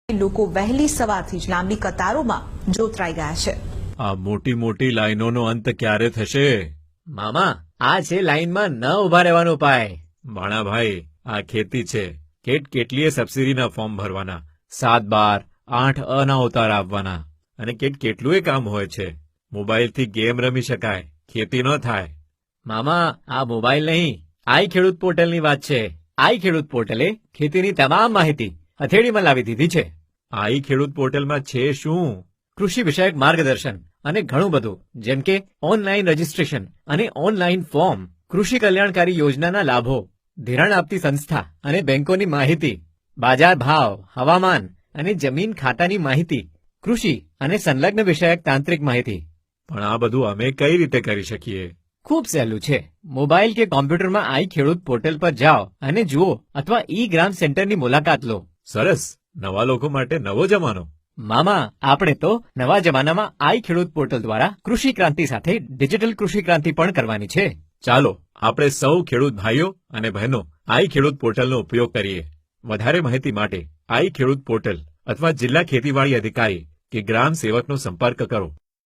લોકો વહેલી સવારથી જ લાંબી કતારોમાં જોતરાઈ ગયા છે. આ મોટી મોટી લાઈનોનો અંત ક્યારે થશે? મામા, આ છે લાઈનમાં ન ઉભા રહેવાનો ઉપાય. ભાણાભાઈ, આ ખેતી છે. કેટલીય સબસિડીના ફોર્મ ભરવાના, 7-12, 8 અના ઉતારા આપવાના, અને કેટલુંય કામ હોય છે. મોબાઈલથી ગેમ રમી શકાય, ખેતી ન થાય. મામા, આ મોબાઈલ નહીં, આઈ ખેડૂત પોર્ટલની વાત છે. આઈ ખેડૂત પોર્ટલે ખેતીની તમામ માહિતી હથેળીમાં લાવી દીધી છે. આઈ ખેડૂત પોર્ટલમાં છે શું? કૃષિ વિષયક માર્ગદર્શન અને ઘણું બધું, જેમ કે ઓનલાઈન રજીસ્ટ્રેશન અને ઓનલાઈન ફોર્મ, કૃષિ કલ્યાણકારી યોજનાના લાભો, ધિરાણ આપતી સંસ્થા અને બેંકોની માહિતી, બાજાર ભાવ, હવામાન અને જમીન ખાતાની માહિતી, કૃષિ અને સંલગ્ન વિષયક તાંત્રિક માહિતી. પણ આ બધું અમે કઈ રીતે કરી શકીએ? ખૂબ સહેલું છે. મોબાઈલ કે કોમ્પ્યુટરમાં આઈ ખેડૂત પોર્ટલ પર જાઓ અને જુઓ, અથવા ઈ ગ્રામ સેન્ટરની મુલાકાત લો. સરસ. નવા લોકો માટે નવો જમાનો. મામા, આપણે તો નવા જમાનામાં આઈ ખેડૂત પોર્ટલ દ્વારા કૃષિ ક્રાંતિ સાથે ડિજિટલ કૃષિ ક્રાંતિ પણ કરવાની છે. ચાલો આપણે સૌ ખેડૂત ભાઈઓ અને બહેનો આઈ ખેડૂત પોર્ટલનો ઉપયોગ કરીએ. વધારે માહિતી માટે આઈ ખેડૂત પોર્ટલ અથવા જિલ્લા ખેતીવાડી અધિકારી કે ગ્રામ સેવકનો સંપર્ક કરો.